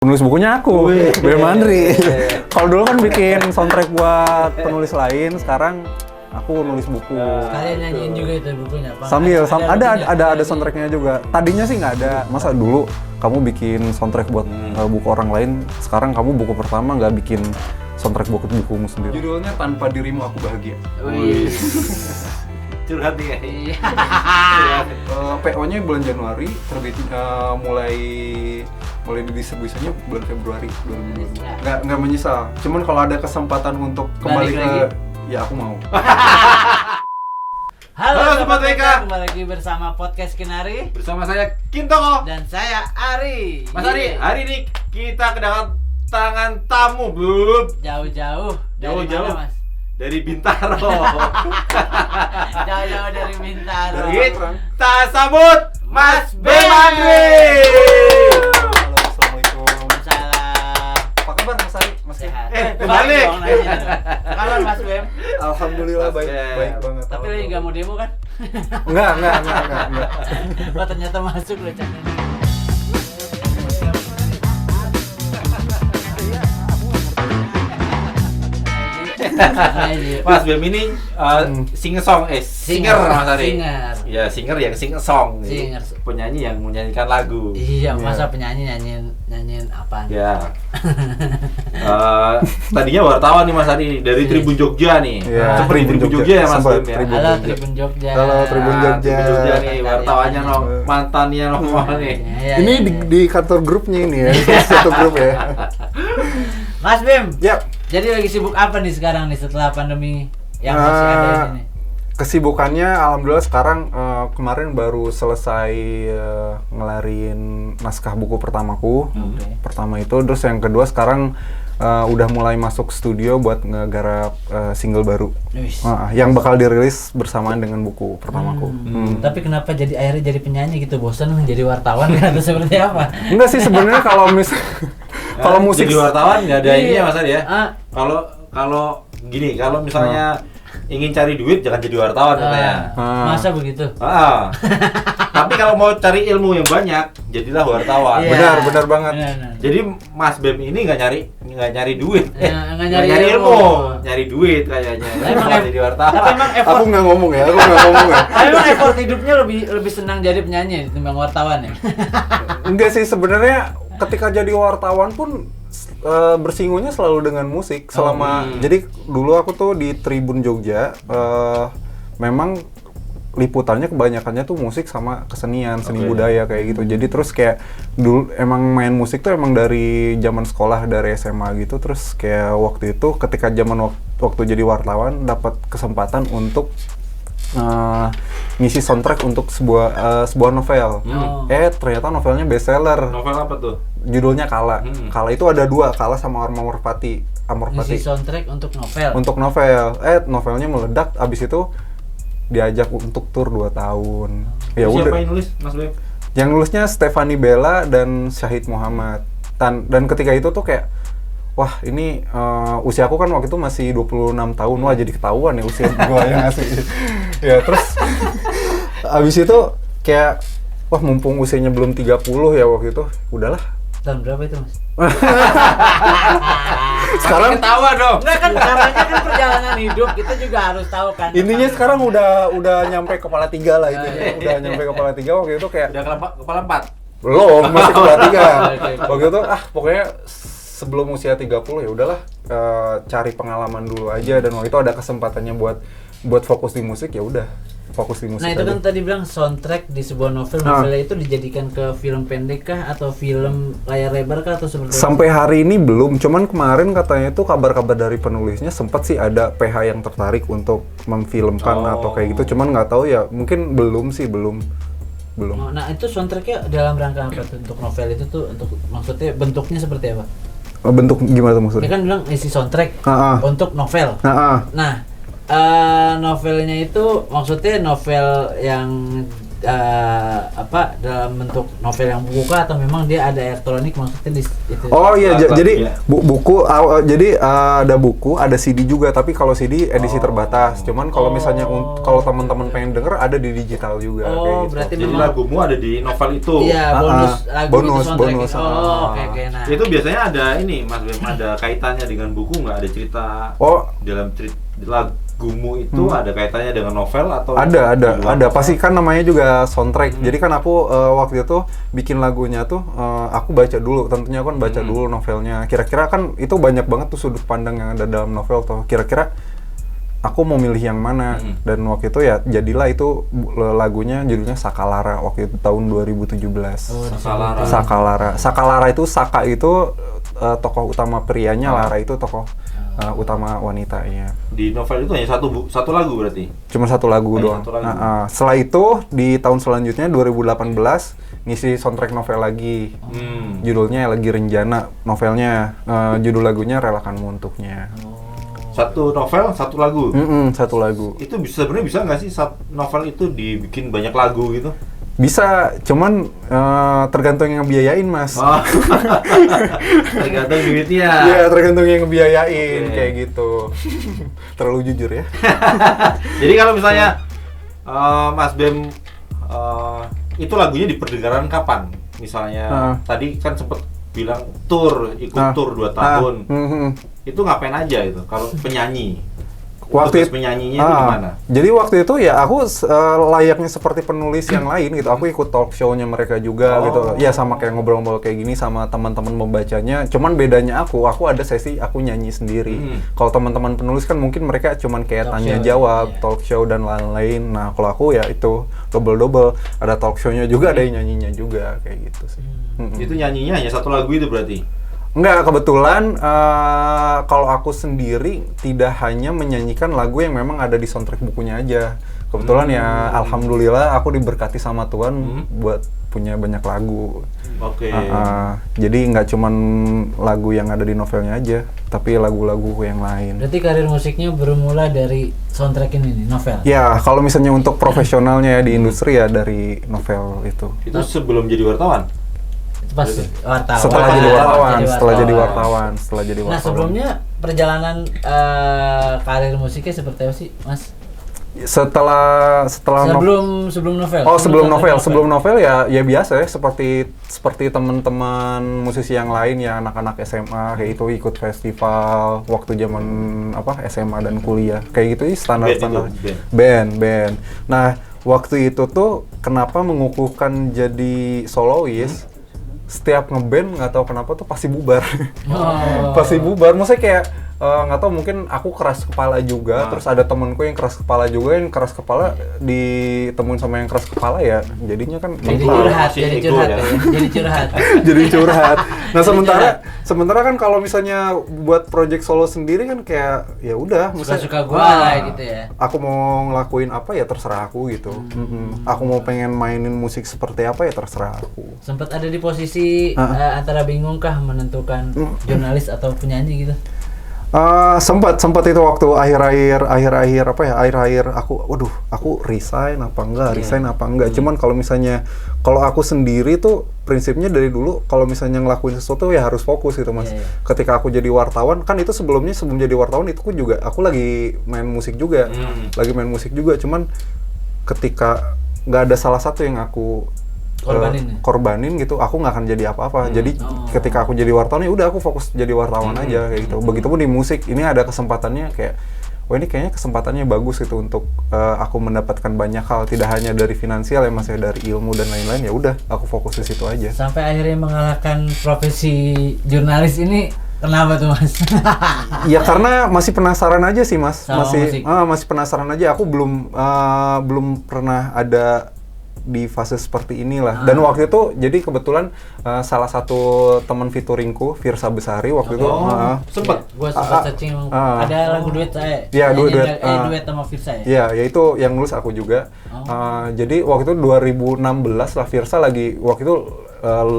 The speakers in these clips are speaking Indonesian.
Penulis bukunya aku, Bem Andri. Kalau dulu kan bikin soundtrack buat penulis lain, sekarang aku nulis buku. Kalian nyanyiin juga itu bukunya, Pak? Sambil ada soundtracknya juga. Tadinya sih nggak ada. Masa dulu kamu bikin soundtrack buat buku orang lain, sekarang kamu buku pertama nggak bikin soundtrack buat bukumu sendiri. Judulnya Tanpa Dirimu Aku Bahagia. Curhat nih ya. PO-nya bulan Januari, terbitnya mulai didistribusinya bulan Februari 2022. Nggak menyesal. Cuman kalau ada kesempatan untuk kembali ke ya aku mau. Halo Sobat WK, kembali lagi bersama Podcast Kinari. Bersama saya Kintoko Dan saya Ari. Mas Ari, hari ini kita kedatangan tamu, Bub. Jauh-jauh. Dari mana, Mas? Dari Bintaro. Jauh-jauh dari Bintaro. Kita sambut Mas Bem Andri. Halo, assalamualaikum. Salam. Apa kabar Mas Ari? Mas Sehat. balik. Kabar Mas Bem? Alhamdulillah baik banget. Tapi lagi nggak mau demo kan? Enggak. Oh ternyata masuk loh channel. Mas Bem ini singer Mas Ari. Singer. Ya, singer yang sing a song. Singer. Penyanyi yang menyanyikan lagu. Iya, masa penyanyi nyanyiin apaan? Ya. Tadinya wartawan nih Mas Ari dari Tribun Jogja nih. Iya, Tribun Jogja ya Mas Bem ya. Halo Tribun Jogja. Halo, Tribun Jogja. Tribun Jogja nih, wartawannya mantannya nongol nih. Iya, Ini iya. di kantor grupnya ini ya, satu grup ya. Mas Bem. Ya. Jadi lagi sibuk apa nih sekarang nih setelah pandemi yang masih ada ini? Kesibukannya alhamdulillah sekarang kemarin baru selesai ngelarin naskah buku pertamaku. Pertama itu, terus yang kedua sekarang udah mulai masuk studio buat ngegarap single baru. Yang bakal dirilis bersamaan dengan buku pertamaku. Tapi kenapa akhirnya jadi penyanyi gitu? Bosan jadi wartawan atau seperti apa? Enggak sih sebenarnya kalau kalau musik jadi wartawan nggak ada ininya Mas Ari ya. Ah. Kalau misalnya ingin cari duit jangan jadi wartawan katanya. Masa begitu? Tapi kalau mau cari ilmu yang banyak, jadilah wartawan. Iya. benar banget. Benar. Jadi Mas Bem ini nggak nyari duit, Nggak nyari nyari ilmu, ilmu. nyari duit kayaknya. Emang Kalau jadi wartawan. Tapi emang effort. Aku nggak ngomong ya. Tapi emang effort hidupnya lebih senang jadi penyanyi dibanding wartawan ya? Enggak sih sebenarnya ketika jadi wartawan pun bersinggungnya selalu dengan musik selama jadi dulu aku tuh di Tribun Jogja memang liputannya kebanyakannya tuh musik sama kesenian, seni budaya kayak gitu. Jadi terus kayak dulu emang main musik tuh emang dari zaman sekolah, dari SMA gitu. Terus kayak waktu itu ketika waktu jadi wartawan dapat kesempatan untuk ngisi soundtrack untuk sebuah novel. Ternyata novelnya bestseller. Novel apa tuh? Judulnya Kala. Kala itu ada dua, Kala sama Amorpati. Ngisi soundtrack untuk novel. Untuk novel. Novelnya meledak, abis itu diajak untuk tur 2 tahun. Ya udah. Siapa yang nulis Mas Bem? Yang nulisnya Stefani Bella dan Syahid Muhammad. Dan ketika itu tuh kayak wah ini usiaku kan waktu itu masih 26 tahun. Wah jadi ketahuan ya usia gua yang ngasih. Ya terus abis itu kayak wah mumpung usianya belum 30 ya waktu itu. Udahlah. Tahun berapa itu Mas? Sekarang ketawa dong. Enggak kan namanya kan perjalanan hidup, kita juga harus tahu kan. intinya sekarang udah nyampe kepala 3 lah intinya. Udah nyampe kepala 3 waktu itu kayak Udah kepala 4. belum, masih kepala 3. Oke. Waktu itu pokoknya sebelum usia 30 ya udahlah cari pengalaman dulu aja, dan waktu itu ada kesempatannya buat fokus di musik, ya udah fokus di musik. Nah itu aja. kan tadi bilang soundtrack di sebuah novelnya itu dijadikan ke film pendek kah atau film layar lebar kah atau seperti apa? Sampai hari ini belum, cuman kemarin katanya itu kabar-kabar dari penulisnya sempat sih ada PH yang tertarik untuk memfilmkan atau kayak gitu, cuman nggak tahu ya, mungkin belum. Oh, nah itu soundtracknya dalam rangka apa tuh untuk novel itu tuh, untuk maksudnya bentuknya seperti apa? Bentuk gimana tuh maksudnya? Dia kan bilang isi soundtrack untuk novel. Nah novelnya itu maksudnya novel yang dalam bentuk novel yang buku kah, atau memang dia ada elektronik maksudnya di itu? Oh iya, jadi Iya. buku, jadi ada buku, ada CD juga, tapi kalau CD edisi terbatas. Cuman kalau misalnya kalau teman-teman pengen denger ada di digital juga kayak gitu. Berarti Jadi memang lagumu ada di novel itu. iya, bonus lagu bonus, itu soundtrack. bonus. Oke. Nah. Itu biasanya ada ini Mas Bem, ada kaitannya dengan buku nggak? Ada cerita dalam lagumu itu ada kaitannya dengan novel atau? Ada. Pasti kan namanya juga soundtrack. Jadi kan aku waktu itu bikin lagunya tuh aku baca dulu. Tentunya aku kan baca dulu novelnya. Kira-kira kan itu banyak banget tuh sudut pandang yang ada dalam novel tuh. Kira-kira aku mau milih yang mana. Dan waktu itu ya jadilah itu lagunya judulnya Sakalara waktu itu tahun 2017. Sakalara itu Saka itu tokoh utama prianya, Lara itu tokoh utama wanitanya. Di novel itu hanya satu lagu berarti? Cuma satu lagu Hanya doang. satu lagu. Setelah itu di tahun selanjutnya 2018 ngisi soundtrack novel lagi. Judulnya lagi Renjana novelnya. Judul lagunya Relakanmu Untuknya. Satu novel, satu lagu? Satu lagu. Itu sebenarnya bisa nggak sih novel itu dibikin banyak lagu gitu? Bisa, cuman tergantung yang ngebiayain, Mas. Oh. Tergantung duitnya. Iya, tergantung yang ngebiayain, Oke. kayak gitu. Terlalu jujur ya. Jadi kalau misalnya Mas Bem itu lagunya diperdengarkan kapan? Misalnya tadi kan sempet bilang ikut tour 2 tahun. Itu ngapain aja itu kalau penyanyi? Tugas penyanyinya itu gimana? Jadi waktu itu ya aku layaknya seperti penulis yang lain gitu. Aku ikut talk show-nya mereka juga gitu. Ya sama kayak ngobrol-ngobrol kayak gini sama teman-teman membacanya. Cuman bedanya aku ada sesi aku nyanyi sendiri. Kalau teman-teman penulis kan mungkin mereka cuman kayak Talk tanya show, jawab, iya. talk show dan lain-lain. Nah, kalau aku ya itu double. Ada talk show-nya juga, ada yang nyanyinya juga kayak gitu sih. Itu nyanyinya hanya satu lagu itu berarti? Enggak, kebetulan kalau aku sendiri tidak hanya menyanyikan lagu yang memang ada di soundtrack bukunya aja. Kebetulan ya alhamdulillah aku diberkati sama Tuhan buat punya banyak lagu. Oke. Jadi nggak cuman lagu yang ada di novelnya aja, tapi lagu-lagu yang lain. Berarti karir musiknya bermula dari soundtrack ini nih, novel? Ya, kalau misalnya untuk profesionalnya ya di industri ya dari novel itu. Itu sebelum jadi wartawan? Pas wartawan. Setelah jadi wartawan. Nah, sebelumnya perjalanan karir musiknya seperti apa sih, Mas? Setelah sebelum novel. Sebelum novel ya biasa ya seperti teman-teman musisi yang lain ya, anak-anak SMA kayak itu ikut festival waktu zaman SMA dan kuliah. Kayak gitu sih standar band. Nah, waktu itu tuh kenapa mengukuhkan jadi solois? Setiap ngeband nggak tahu kenapa tuh pasti bubar. Pasti bubar. Maksudnya kayak nggak tahu, mungkin aku keras kepala juga, terus ada temenku yang keras kepala juga, yang keras kepala ditemuin sama yang keras kepala ya jadinya kan jadi curhat. Jadi curhat. Nah, sementara kan kalau misalnya buat project solo sendiri kan kayak ya udah, suka gua gitu ya. Aku mau ngelakuin apa ya terserah aku gitu. Aku mau pengen mainin musik seperti apa ya terserah aku. Sempat ada di posisi antara bingungkah menentukan jurnalis atau penyanyi gitu? Sempat itu waktu akhir-akhir aku resign apa enggak. Cuman kalau aku sendiri tuh prinsipnya dari dulu kalau misalnya ngelakuin sesuatu ya harus fokus gitu, Mas. Ketika aku jadi wartawan kan itu sebelum jadi wartawan itu aku lagi main musik juga. Cuman ketika nggak ada salah satu yang aku korbanin gitu, aku nggak akan jadi apa-apa. Jadi ketika aku jadi wartawan ya udah aku fokus jadi wartawan aja kayak gitu. Begitupun di musik, ini ada kesempatannya kayak ini kayaknya kesempatannya bagus gitu untuk aku mendapatkan banyak hal, tidak hanya dari finansial ya, masih dari ilmu dan lain-lain. Ya udah aku fokus di situ aja. Sampai akhirnya mengalahkan profesi jurnalis ini. Kenapa tuh, Mas? Ya karena masih penasaran aja sih, Mas. Sama Masih penasaran aja. Aku belum pernah ada di fase seperti inilah. Dan waktu itu jadi kebetulan salah satu teman featuringku, Firsa Besari waktu itu sempet gua sempat searching ada lagu duet saya. Iya, duet sama Firsa ya. Iya, yaitu yang nulis aku juga. Jadi waktu itu 2016 lah, Firsa waktu itu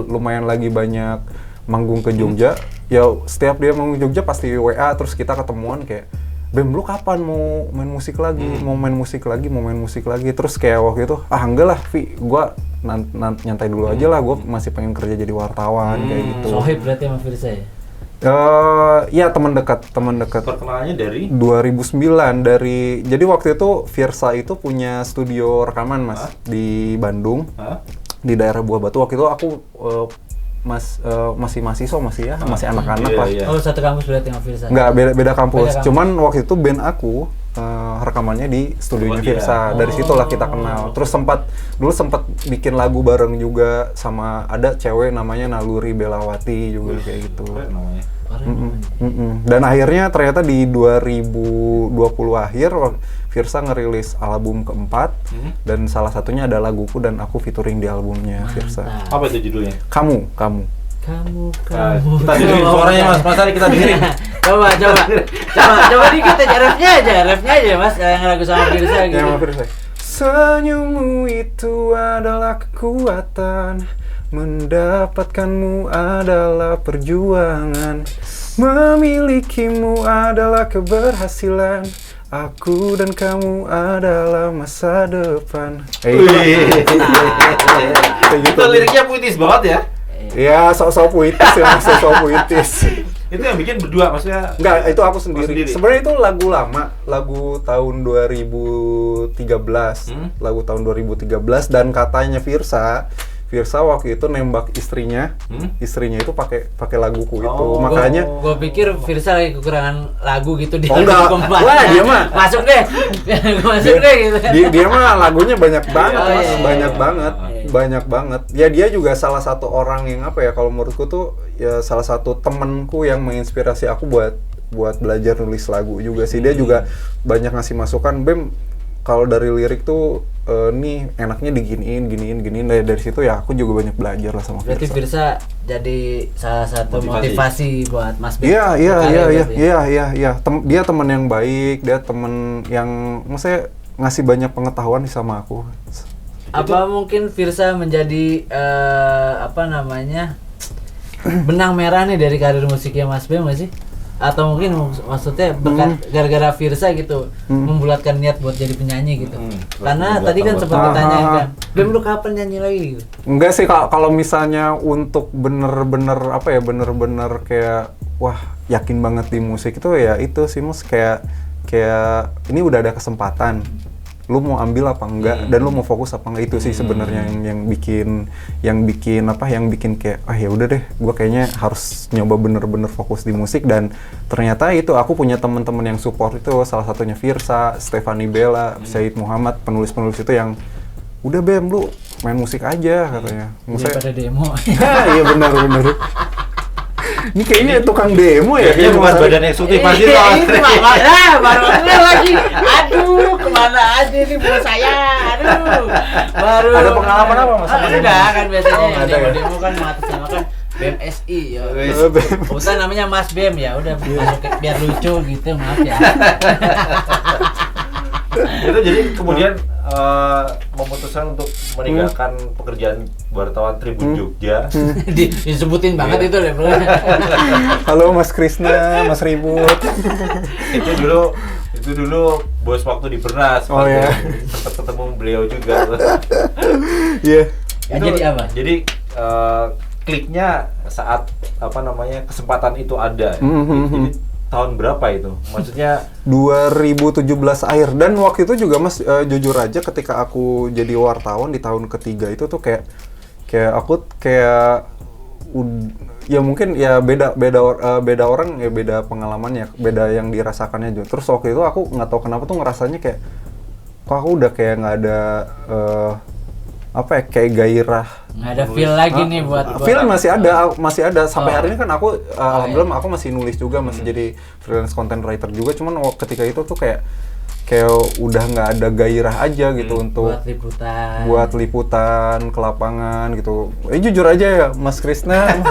lumayan lagi banyak manggung ke Jogja. Ya setiap dia manggung Jogja pasti WA, terus kita ketemuan kayak Bem lu kapan mau main musik lagi, mau main musik lagi, terus kayak waktu itu, enggak lah Vi, gua nyantai dulu aja lah, gua masih pengen kerja jadi wartawan kayak gitu. Sohib berarti sama Firsa ya? Ya teman dekat. Perkenalannya dari 2009 jadi waktu itu Firsa itu punya studio rekaman Mas di Bandung. Di daerah Buah Batu. Waktu itu aku masih mahasiswa masih anak-anak lah. Iya. Oh, satu kampus berarti sama Firsa? Enggak, beda kampus. Cuman waktu itu band aku rekamannya di studionya Firsa. Dari situlah kita kenal. Terus dulu sempat bikin lagu bareng juga sama ada cewek namanya Naluri Belawati juga kayak gitu. Dan akhirnya ternyata di 2020 akhir Firsa ngerilis album keempat dan salah satunya ada laguku dan aku featuring di albumnya Firsa. Apa itu judulnya? Kamu. Kita dengerin suaranya Mas Ari, kita dengerin. coba dikit aja, refnya aja Mas, yang lagu sama Firsa gitu. Sama Firsa. Senyummu itu adalah kekuatan, mendapatkanmu adalah perjuangan, memilikimu adalah keberhasilan, aku dan kamu adalah masa depan. Itu liriknya puitis banget ya? Ya, sok-sok puitis. Itu yang bikin berdua maksudnya? Enggak, itu aku sendiri. Sebenarnya itu lagu lama, lagu tahun 2013. Lagu tahun 2013 dan katanya Firsa waktu itu nembak istrinya itu pakai laguku itu. Makanya gua pikir Firsa lagi kekurangan lagu gitu di enggak. Wah, dia mah masuk deh gitu. Dia mah lagunya banyak banget, Mas. Banyak banget. Ya dia juga salah satu orang yang kalau menurutku tuh ya salah satu temenku yang menginspirasi aku buat belajar nulis lagu juga sih. Dia juga banyak ngasih masukan, Bem, kalau dari lirik tuh nih enaknya diginiin. Dari situ ya aku juga banyak belajar lah sama Firsa. Berarti Firsa jadi salah satu motivasi buat Mas Bem. Iya. Dia teman yang baik, dia teman yang maksudnya ngasih banyak pengetahuan sama aku. Apa mungkin Firsa menjadi benang merah nih dari karir musiknya Mas Bem nggak sih? Atau mungkin maksudnya gara-gara Firsa gitu membulatkan niat buat jadi penyanyi gitu. Karena tadi kan sempat ditanyakan, Bem lu kapan nyanyi lagi gitu? Enggak sih, kalau misalnya untuk bener-bener kayak wah yakin banget di musik itu ya itu sih Mus, kayak ini udah ada kesempatan. Lu mau ambil apa enggak dan lu mau fokus apa enggak, itu sih sebenarnya yang bikin kayak ya udah deh, gua kayaknya harus nyoba bener-bener fokus di musik. Dan ternyata itu aku punya teman-teman yang support, itu salah satunya Firsa, Stefani Bella, Said Muhammad, penulis itu yang udah Bem lu main musik aja katanya. Daripada demo. Iya benar. Ini kayaknya tukang demo ya. Iya, bukan badan eksekutif pasti baru lagi. Aduh, kemana aja nih bos saya? Aduh. Baru. Ada pengalaman apa Mas? Ada kan biasanya yang ada ya? demo kan mengatasnamakan BMSI ya. Kebetulan namanya Mas Bem ya, udah masuk biar lucu gitu, maaf ya. Itu jadi kemudian memutuskan untuk meninggalkan pekerjaan wartawan Tribun Jogja. Disebutin banget itu deh. Halo Mas Krisna, Mas Ribut. itu dulu bos waktu di Bernas. Oh ya. Sempat ketemu beliau juga. Iya. Jadi apa? Jadi kliknya saat kesempatan itu ada. Jadi tahun berapa itu? Maksudnya 2017 akhir. Dan waktu itu juga Mas, jujur aja ketika aku jadi wartawan di tahun ketiga itu tuh kayak aku ya mungkin ya beda orang ya, beda pengalamannya, beda yang dirasakannya juga. Terus waktu itu aku nggak tahu kenapa tuh ngerasanya kayak kok aku udah kayak nggak ada kayak gairah. Nggak ada feel lagi nih buat feel masih ada sampai hari ini kan aku alhamdulillah aku masih nulis juga, masih jadi freelance content writer juga. Cuman ketika itu tuh kayak udah nggak ada gairah aja gitu untuk buat liputan ke lapangan gitu. Jujur aja ya Mas Krisna,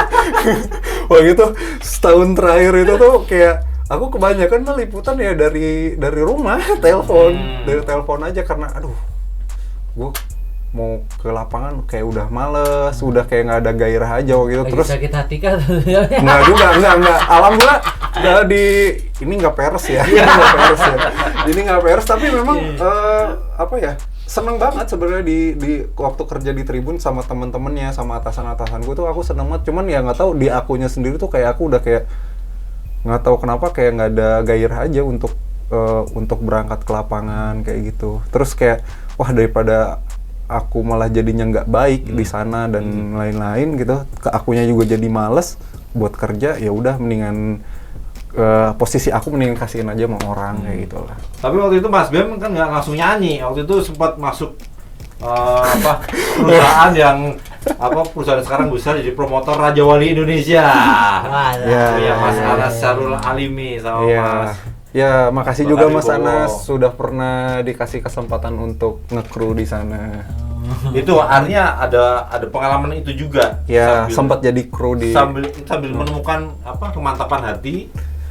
wah gitu setahun terakhir itu tuh kayak aku kebanyakan mah liputan ya dari rumah, dari telepon aja karena aduh gue mau ke lapangan kayak udah males, udah kayak nggak ada gairah aja gitu. Lagi terus sakit hati kan? Enggak. Alhamdulillah Nggak ini nggak peres ya, nggak peres ya. Ini nggak peres, tapi memang apa ya? Seneng banget sebenarnya di waktu kerja di Tribun sama temen-temennya, sama atasan-atasan gue tuh aku seneng banget. Cuman ya nggak tahu di akunya sendiri tuh kayak aku udah kayak nggak tahu kenapa kayak nggak ada gairah aja untuk berangkat ke lapangan kayak gitu. Terus kayak wah daripada aku malah jadinya nggak baik di sana dan lain-lain gitu, ke akunya juga jadi males buat kerja, ya udah mendingan posisi aku mendingan kasihin aja sama orang kayak gitu lah. Tapi waktu itu Mas Bem kan nggak langsung nyanyi, waktu itu sempat masuk perusahaan yang perusahaan sekarang besar jadi promotor Raja Wali Indonesia. Ya Mas Anas Syarul Alimi sama Mas. Ya makasih juga Mas Bowo. Anas sudah pernah dikasih kesempatan untuk nge-crew di sana. Itu artinya ada pengalaman itu juga. Ya sempat jadi kru di sambil menemukan kemantapan hati.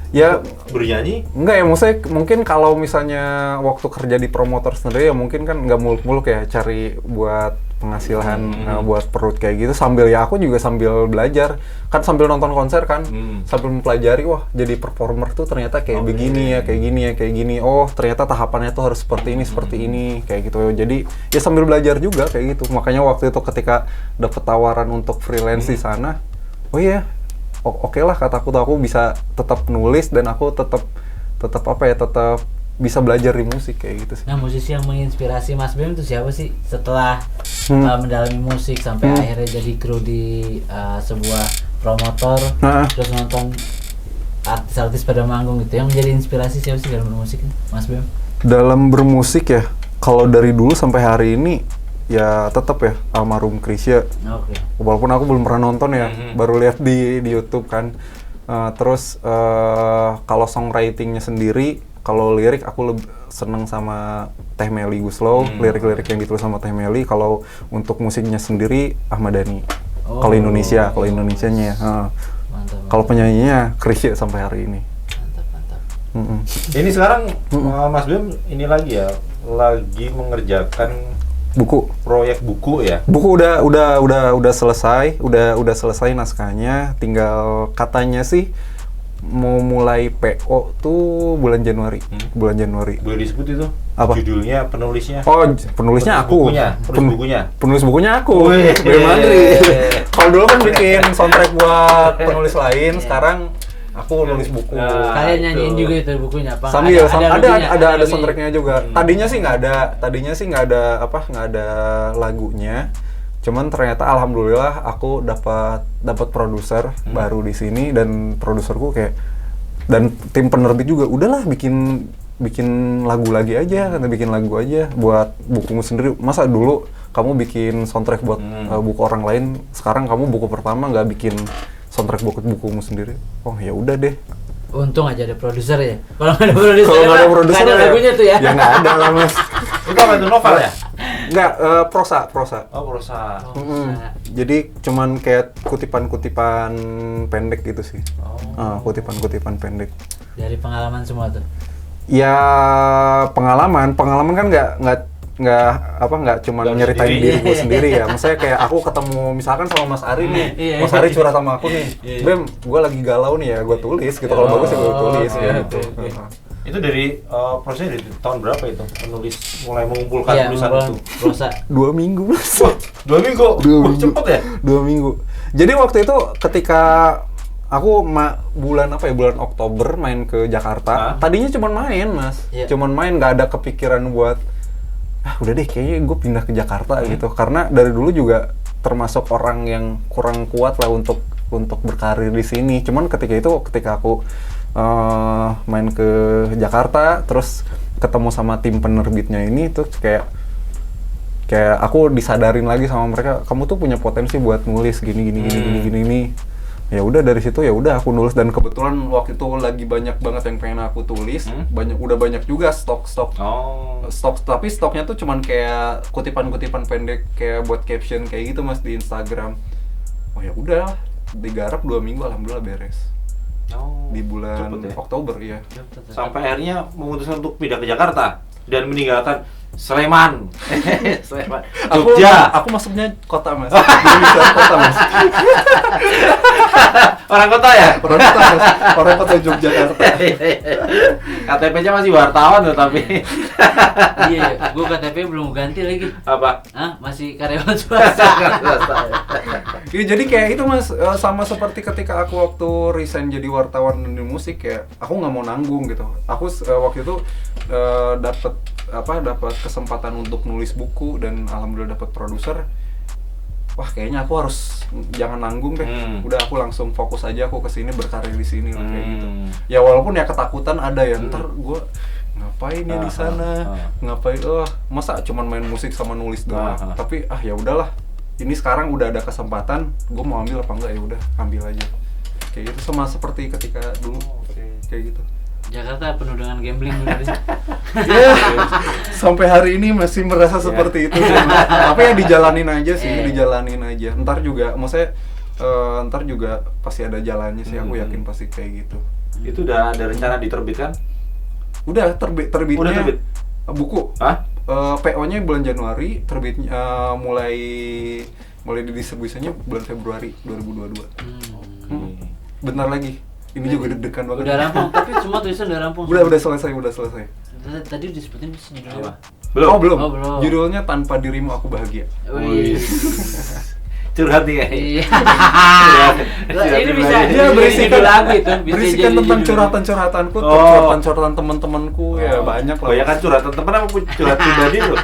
Ya bernyanyi? Enggak ya, maksudnya mungkin kalau misalnya waktu kerja di promotor sendiri ya mungkin kan nggak muluk-muluk ya cari buat penghasilan buat perut kayak gitu, sambil ya aku juga sambil belajar kan, sambil nonton konser kan, sambil mempelajari wah jadi performer tuh ternyata kayak begini ya, kayak gini ya, kayak gini, oh ternyata tahapannya tuh harus seperti ini kayak gitu. Jadi ya sambil belajar juga kayak gitu. Makanya waktu itu ketika dapet tawaran untuk freelance di sana, oh iya oke lah kataku tuh, aku bisa tetap nulis dan aku tetap bisa belajar di musik kayak gitu sih. Nah, musisi yang menginspirasi Mas Bem itu siapa sih setelah mendalami musik sampai akhirnya jadi kru di sebuah promotor, terus nonton artis-artis pada manggung gitu, yang menjadi inspirasi siapa sih dalam bermusik Mas Bem? Dalam bermusik ya, kalau dari dulu sampai hari ini ya tetap ya almarhum Chrisye. Oke. Walaupun aku belum pernah nonton ya, baru lihat di YouTube kan. Terus kalau songwritingnya sendiri, kalau lirik aku lebih seneng sama Teh Meli Guslow, lirik-lirik yang ditulis sama Teh Meli. Kalau untuk musiknya sendiri Ahmad Dhani. Kalau Indonesianya ya. Kalau penyanyinya Chrisye sampai hari ini. Mantap. Ini sekarang Mas Bem ini lagi mengerjakan proyek buku ya. Buku udah selesai, udah selesai naskahnya, tinggal katanya sih mau mulai PO tuh bulan Januari. Bulan Januari. Boleh disebut itu? Apa? Judulnya, penulisnya? Oh, penulisnya aku. Penulis bukunya aku. Bem Andri. Kalau dulu kan bikin soundtrack buat penulis lain, sekarang aku nulis buku. Kalian nyanyiin juga itu bukunya apa? Sambil ada soundtracknya juga. Tadinya sih nggak ada lagunya. Cuman ternyata alhamdulillah aku dapat produser baru di sini, dan produserku kayak dan tim penerbit juga udahlah bikin lagu lagi aja, kata bikin lagu aja buat bukumu sendiri. Masa dulu kamu bikin soundtrack buat buku orang lain, sekarang kamu buku pertama nggak bikin soundtrack bukumu sendiri. Oh ya udah deh. Untung aja ada produser ya. Kalau nggak ada produser, nggak ada lagunya tuh ya. Ya nggak ada lah Mas. Itu apa itu, novel ya? Nggak, prosa. Oh, prosa. Jadi cuman kayak kutipan-kutipan pendek gitu sih. Kutipan-kutipan pendek. Dari pengalaman semua tuh. Ya pengalaman kan nggak cuma nyeritain diri gue sendiri ya. Maksudnya kayak aku ketemu misalkan sama Mas Ari nih, Mas Ari curhat sama aku nih, Bem, gue lagi galau nih ya, gue tulis gitu. Kalau bagus ya gue tulis gitu. Itu dari prosesnya dari tahun berapa itu? Mulai mengumpulkan tulisan itu? Prosa. 2 minggu Mas. 2 minggu? Cepet ya? 2 minggu. Jadi waktu itu ketika aku bulan Oktober main ke Jakarta. Tadinya cuma main Mas, cuman main, nggak ada kepikiran buat udah deh kayaknya gue pindah ke Jakarta gitu, karena dari dulu juga termasuk orang yang kurang kuat lah untuk berkarir di sini. Cuman ketika aku main ke Jakarta, terus ketemu sama tim penerbitnya ini, tuh kayak aku disadarin lagi sama mereka, kamu tuh punya potensi buat nulis gini. Ya udah dari situ ya udah aku nulis, dan kebetulan waktu itu lagi banyak banget yang pengen aku tulis. Udah banyak juga stok. Tapi stoknya tuh cuman kayak kutipan-kutipan pendek kayak buat caption kayak gitu Mas di Instagram. Oh ya udah digarap 2 minggu alhamdulillah beres. Di bulan Oktober ya. Sampai akhirnya memutuskan untuk pindah ke Jakarta dan meninggalkan Sleman. Sleman. Aku Jogja. aku masuknya kota mas. Jadi bisa kota mas. Orang kota ya? Orang kota mas. Orang kota Yogyakarta. KTP-nya masih wartawan loh tapi. Iya, gua KTP belum ganti lagi. Apa? Hah? Masih karyawan swasta. Iya, jadi kayak itu mas, sama seperti ketika aku waktu resign jadi wartawan di musik, kayak aku nggak mau nanggung gitu. Aku waktu itu dapat kesempatan untuk nulis buku dan alhamdulillah dapat produser. Wah, kayaknya aku harus jangan nanggung deh. Udah aku langsung fokus aja, aku kesini berkarir di sini lah kayak gitu. Ya walaupun ya ketakutan ada ya, ntar gue ngapain ya di sana, ngapain, masa cuman main musik sama nulis doang. Tapi ya udahlah, ini sekarang udah ada kesempatan, gue mau ambil apa enggak ya udah ambil aja. Kayak gitu, sama seperti ketika dulu kayak gitu. Jakarta penuh dengan gambling bener. Iya, sampai hari ini masih merasa seperti itu sih. Tapi ya dijalanin aja sih, dijalanin aja. Ntar juga, maksudnya ntar juga pasti ada jalannya sih. Aku yakin pasti kayak gitu. Itu udah ada rencana diterbitkan? Udah terbitnya. Udah terbit? Buku. Hah? PO-nya bulan Januari, terbitnya mulai didistribusinya bulan Februari 2022. Bentar lagi. Ini juga deg-degan banget. Udah rampung, tapi semua tulisan udah rampung. Udah selesai. Tadi disebutin judulnya. Belum. Belum. Oh, belum. Judulnya Tanpa Dirimu Aku Bahagia. Wih. Curhat nih kayak. Iya. Ini bisa Dia berisikan judul lagu itu, bisa berisikan jadi tentang judul. curhatan-curhatanku, curhatan teman-temanku, ya banyak lah. Banyak kan curhatan temen apa curhat pribadi tuh?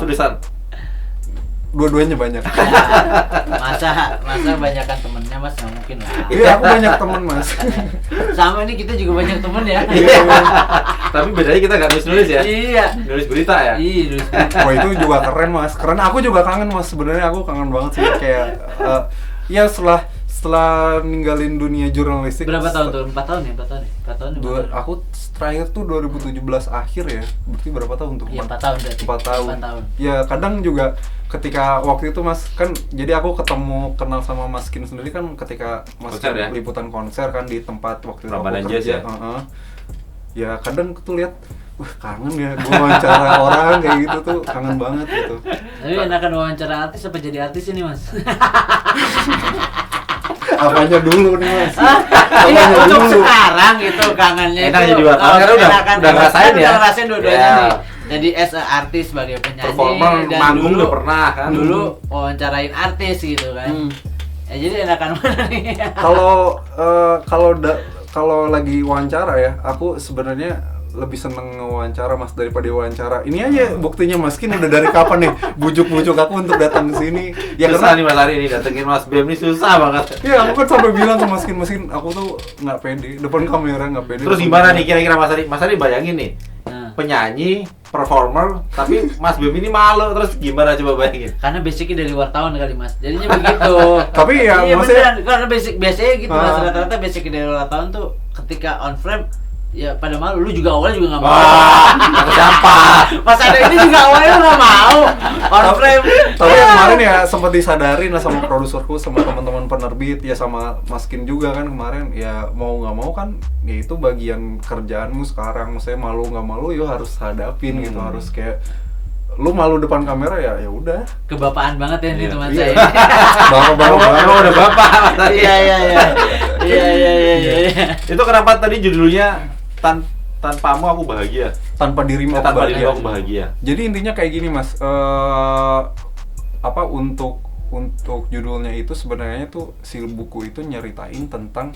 Tulisan. Dua-duanya banyak. Masa banyakan temennya mas, nggak mungkin lah. Iya, aku banyak teman mas. Sama ini kita juga banyak temen ya. Iya. Tapi bedanya kita nggak nulis ya? Iya. Nulis berita ya? Iya, nulis. Wah, itu juga keren mas. Karena aku juga kangen mas. Sebenarnya aku kangen banget sih kayak ya setelah ninggalin dunia jurnalistik. Berapa tahun tuh? 4 tahun ya? 4 tahun. Aku terakhir tuh 2017 akhir ya. Berarti berapa tahun tuh? Iya, 4 tahun berarti. 4 tahun. 4 tahun. Ya kadang juga ketika waktu itu mas kan, jadi aku kenal sama Mas Kin sendiri kan ketika Mas Konser ya? liputan konser kan di tempat waktu itu Ramadan aku Jazz kerja. ya? Ya kadang tuh lihat, wah kangen ya gue wawancara orang kayak gitu tuh, kangen banget gitu. Tapi enakan wawancara artis apa jadi artis ini mas? Apanya dulu nih mas? Iya, Apanya untuk dulu? sekarang gitu kangennya Enak itu. jadi wartawan, karena udah ngerasain ya? Udah ngerasain dua-duanya Ya. nih. Jadi as a artis sebagai penyanyi Performer, dan manggung dulu udah pernah kan? Dulu wawancarain artis gitu kan. Ya jadi enakan mana nih? Kalau lagi wawancara ya, aku sebenarnya lebih seneng wawancara mas daripada wawancara. Ini aja buktinya Mas Kin udah dari kapan nih bujuk-bujuk aku untuk datang ke sini. Ya Susah karena nih Mas Ari ini datengin Mas Bem ini susah banget. iya, aku kan sampai bilang ke Mas Kin, aku tuh nggak pede depan kamera, nggak pede. Terus gimana nih kira-kira Mas Ari? Mas Ari bayangin nih, Nah, penyanyi, performer, tapi Mas Bem ini malu, terus gimana coba bayangin? karena basicnya dari wartawan kali mas, jadinya begitu. Tapi ya iya maksudnya beneran, karena biasanya gitu mas, Ah. rata-rata basicnya dari wartawan tuh ketika on frame ya pada malu, lu juga awalnya juga nggak mau. Wah, kata siapa? Pas ada ini juga awalnya lu nggak mau on frame. tapi yang kemarin ya sempat disadarin lah sama produserku, sama teman-teman penerbit ya, sama Mas Kin juga kan kemarin, ya mau nggak mau kan ya itu bagian kerjaanmu sekarang. Maksudnya malu nggak malu ya harus hadapin gitu, harus kayak lu malu depan kamera ya udah. Kebapaan banget ya ini Iya. teman Iya. saya. Emang udah bapak Mas Ari. Iya. Itu kenapa tadi judulnya tanpamu aku bahagia? Tanpa dirimu aku Tanpa bahagia. dirimu aku bahagia. Jadi intinya kayak gini mas, untuk judulnya itu sebenarnya tuh si buku itu nyeritain tentang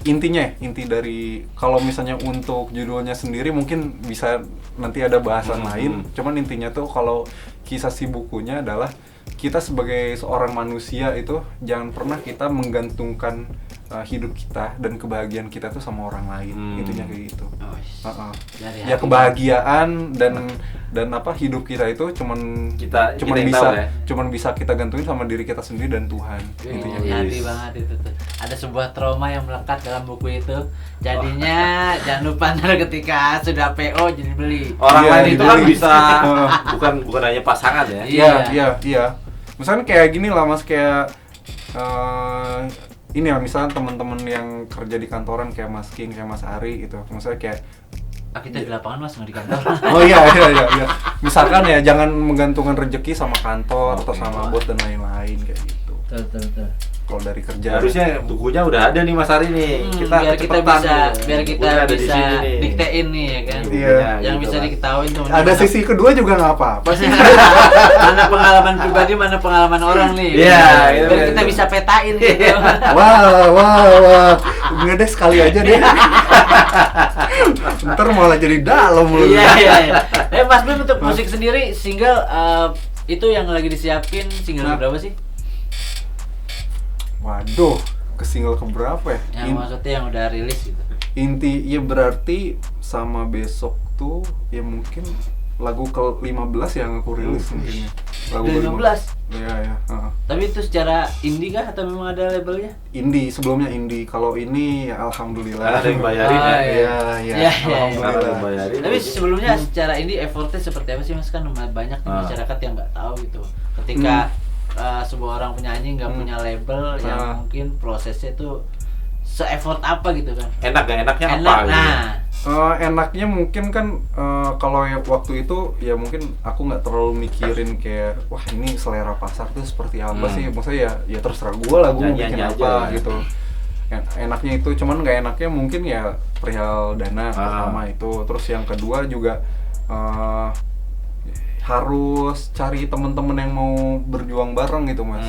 inti dari, kalau misalnya untuk judulnya sendiri mungkin bisa nanti ada bahasan lain. Cuman intinya tuh kalau kisah si bukunya adalah kita sebagai seorang manusia itu jangan pernah kita menggantungkan hidup kita dan kebahagiaan kita tuh sama orang lain. Intinya kayak gitu. Dari Ya hati. kebahagiaan dan apa hidup kita itu cuman Kita yang bisa tahu ya. cuman bisa kita gantungin sama diri kita sendiri dan Tuhan. Intinya Hati kayak gitu. banget itu tuh. Ada sebuah trauma yang melekat dalam buku itu. Jadinya jangan lupa ntar ketika sudah PO jadi beli. Orang Iya, lain itu kan dibeli. bisa bukan hanya pasangan ya. Iya. Misalnya kayak gini lah mas, kayak ini ya misalnya teman-teman yang kerja di kantoran kayak Mas King, kayak Mas Ari gitu. Maksudnya kayak kita di lapangan Mas, nggak di kantor. Oh iya. Misalkan ya jangan menggantungkan rezeki sama kantor atau sama bos dan lain-lain kayak gitu. Betul. Kalau dari kerja Harusnya bukunya udah ada nih Mas Ari nih. Biar kita kecepatan bisa di sini nih. diktein nih ya kan. Iya. Yang gitu, bisa Mas. diketahui tuh. ada sisi kedua juga nggak apa-apa. Mana pengalaman pribadi, mana pengalaman orang nih. Iya, Biar iya, kita iya. bisa petain gitu. Wah. Enggak deh, sekali aja deh. Ntar malah jadi dalam lu. Iya. Mas Bim untuk musik sendiri single itu yang lagi disiapin single berapa sih? Waduh, ke single keberapa ya? Yang maksudnya yang udah rilis gitu. Inti ya berarti sama besok tuh ya mungkin lagu ke-15 yang aku rilis mungkin ya. Lagu Ke-15? Iya. Tapi itu secara indie kah atau memang ada labelnya? Indie, sebelumnya indie. Kalau ini ya alhamdulillah. Ada yang bayarin Ah, ya. Iya. Ada Alhamdulillah. yang bayarin. Tapi sebelumnya secara indie effortnya seperti apa sih Mas? Kan banyak nih masyarakat yang nggak tahu gitu. Ketika sebuah orang penyanyi nggak punya label yang mungkin prosesnya tuh se-effort apa gitu kan? Enak gak enaknya apa? Enak, Gitu? nah. Enaknya mungkin kan kalau waktu itu ya mungkin aku nggak terlalu mikirin kayak wah ini selera pasar tuh seperti apa sih, maksudnya ya terserah gue lah gue mau bikin Nyanyi apa aja. gitu. Enaknya itu, cuman nggak enaknya mungkin ya perihal dana pertama itu, terus yang kedua juga harus cari temen-temen yang mau berjuang bareng gitu Mas.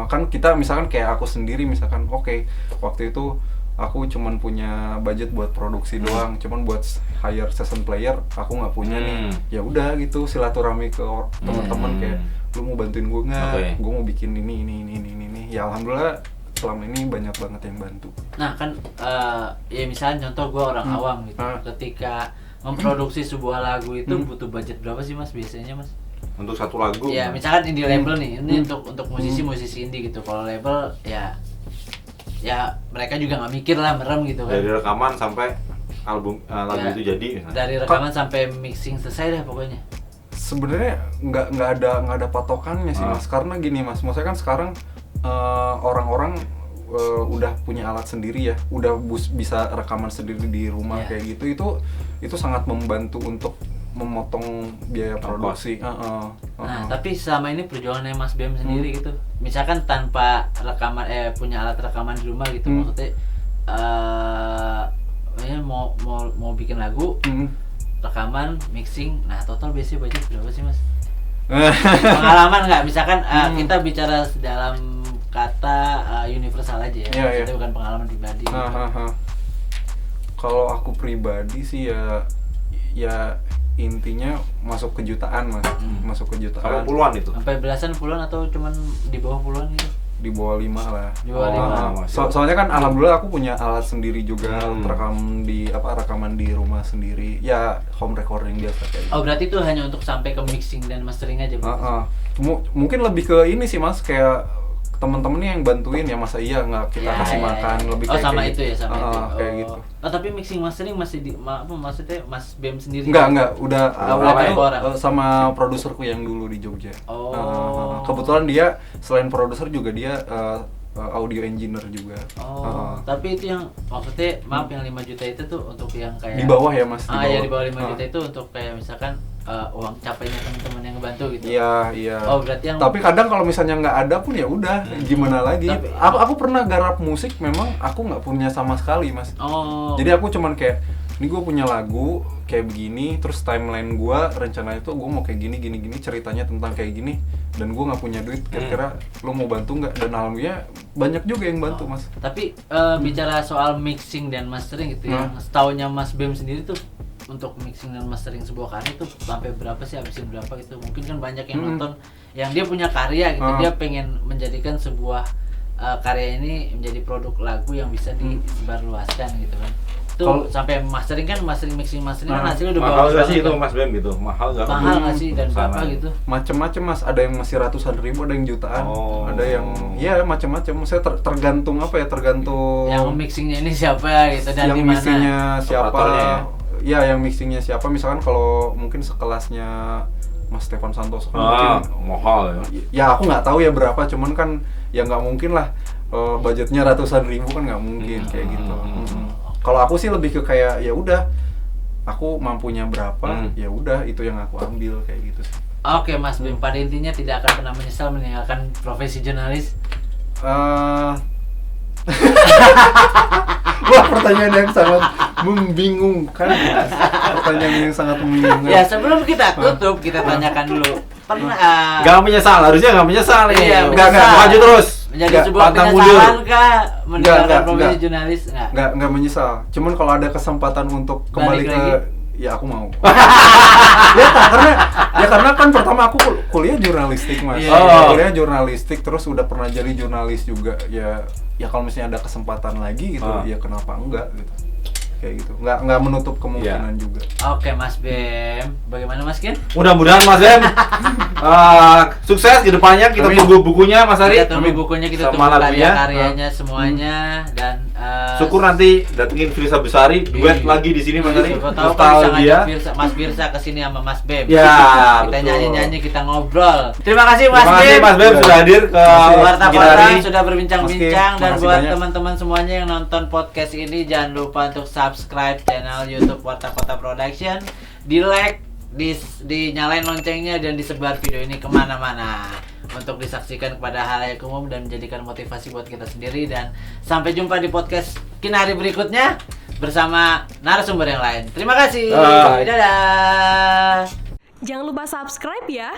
Kan kita misalkan kayak aku sendiri misalkan oke, waktu itu aku cuman punya budget buat produksi doang, cuman buat hire session player aku nggak punya nih. Ya udah gitu silaturahmi ke teman-teman kayak lu mau bantuin gue nggak? Gue mau bikin ini. Ya alhamdulillah selama ini banyak banget yang bantu. Nah kan ya misalnya contoh gue orang awam gitu, ketika memproduksi sebuah lagu itu butuh budget berapa sih Mas biasanya Mas? Untuk satu lagu? Ya misalkan indie label nih, ini untuk musisi indie gitu. Kalau label ya mereka juga nggak mikir lah, merem gitu kan. Dari rekaman sampai album lagu itu jadi. Dari rekaman sampai mixing selesai dah pokoknya. Sebenarnya nggak ada patokannya sih Mas, karena gini Mas, maksudnya kan sekarang orang-orang udah punya alat sendiri ya, udah bisa rekaman sendiri di rumah kayak gitu, itu sangat membantu untuk memotong biaya produksi. Nah, tapi selama ini perjuangannya Mas Bem sendiri gitu, misalkan tanpa rekaman punya alat rekaman di rumah gitu, maksudnya mau bikin lagu, rekaman, mixing, nah total biasanya budget berapa sih Mas? Pengalaman nggak? Misalkan kita bicara dalam kata universal aja ya, maksudnya bukan pengalaman pribadi. Kalau aku pribadi sih ya intinya masuk kejutaan Mas, masuk kejutaan. Kalau puluhan itu? Sampai belasan, puluhan atau cuman di bawah puluhan gitu? Di bawah 5 lah. Di bawah 5. Soalnya kan alhamdulillah aku punya alat sendiri juga, rekaman di rumah sendiri. Ya home recording biasa kayak gitu. Oh, berarti itu hanya untuk sampai ke mixing dan mastering aja berarti? Mungkin lebih ke ini sih Mas, kayak temen-temennya yang bantuin ya, masa iya nggak kita kasih makan lebih kayak sama kayak itu ya, sama itu. kayak gitu. Tapi mixing mastering masih maksudnya Mas Bem sendiri? Enggak, udah orang. sama produserku yang dulu di Jogja. Kebetulan dia selain produser juga dia audio engineer juga. Tapi itu yang maksudnya maaf yang 5 juta itu tuh untuk yang kayak di bawah ya Mas? Ya di bawah 5 juta itu untuk kayak misalkan uang capainya teman-teman yang ngebantu gitu. Iya. Oh, berarti yang tapi kadang kalau misalnya nggak ada pun ya udah, gimana lagi. Aku pernah garap musik, memang aku nggak punya sama sekali Mas. Jadi aku cuman kayak ini gue punya lagu kayak begini, terus timeline gue rencananya tuh gue mau kayak gini, ceritanya tentang kayak gini, dan gue nggak punya duit. Kira-kira lo mau bantu nggak? Dan alhamdulillah banyak juga yang bantu Mas. Tapi bicara soal mixing dan mastering gitu ya, setaunya Mas Bem sendiri tuh untuk mixing dan mastering sebuah karya itu sampai berapa sih, habisin berapa gitu? Mungkin kan banyak yang nonton yang dia punya karya gitu, dia pengen menjadikan sebuah karya ini menjadi produk lagu yang bisa disebarluaskan gitu kan. Tuh sampai mastering kan, mixing kan hasilnya udah mahal nggak sih itu kan? Mas Bem gitu? Mahal nggak sih, dan berapa gitu? Macem-macem Mas, ada yang masih ratusan ribu, ada yang jutaan, ada yang ya macem-macem. Saya tergantung apa ya, tergantung yang mixingnya ini siapa gitu dan yang di mana. mixingnya siapa. Operatornya. Ya, yang mixingnya siapa, misalkan kalau mungkin sekelasnya Mas Stefan Santoso mungkin mahal ya. Ya aku nggak tahu ya berapa, cuman kan ya nggak mungkin lah budgetnya ratusan ribu kan, nggak mungkin kayak gitu. Kalau aku sih lebih ke kayak ya udah aku mampunya berapa, ya udah itu yang aku ambil kayak gitu sih. Oke Mas Bim, pada intinya tidak akan pernah menyesal meninggalkan profesi jurnalis. Wah, pertanyaan yang sangat membingungkan. Pertanyaan yang sangat membingungkan. Ya sebelum kita tutup, kita tanyakan dulu. Pernah Gak menyesal, harusnya gak menyesal nih. Iya, Nggak, menyesal. maju terus. menjadi Nggak, sebuah pantang penyesalan mundur. kah meninggalkan Nggak, profesi nggak. jurnalis? Nggak menyesal. Cuman kalau ada kesempatan untuk kembali Balik ke lagi? ya aku mau. karena kan pertama aku kuliah jurnalistik Mas. Iya. Oh. Kuliah jurnalistik terus udah pernah jadi jurnalis juga. Ya kalau misalnya ada kesempatan lagi gitu, ya kenapa enggak gitu. Kayak gitu. Nggak menutup kemungkinan juga. Oke Mas Bem, bagaimana Mas Kin? Mudah-mudahan Mas Bem sukses ke depannya. Kita Amin. tunggu bukunya Mas Ari. Kita tunggu bukunya, kita Sama tunggu lagunya. karya-karyanya semuanya dan Syukur nanti datengin Firsa Besari duet Iya. lagi di sini Mas Ari. siapa tahu kan bisa Nostalgia. ngajak Mas Birsa ke sini sama Mas Bem. Ya, kita betul. nyanyi-nyanyi, kita ngobrol. Terima kasih Mas Terima kasih Bem. Mas Bem sudah hadir ke Warta kita Kota hari. sudah berbincang-bincang, Mas Kim, dan makasih buat banyak. teman-teman semuanya yang nonton podcast ini jangan lupa untuk subscribe channel YouTube Warta Kota Production, di like, dinyalain loncengnya dan disebar video ini kemana-mana untuk disaksikan kepada halayak umum dan menjadikan motivasi buat kita sendiri. Dan sampai jumpa di podcast Kinari berikutnya bersama narasumber yang lain. Terima kasih. Bye. Dadah. Jangan lupa subscribe ya.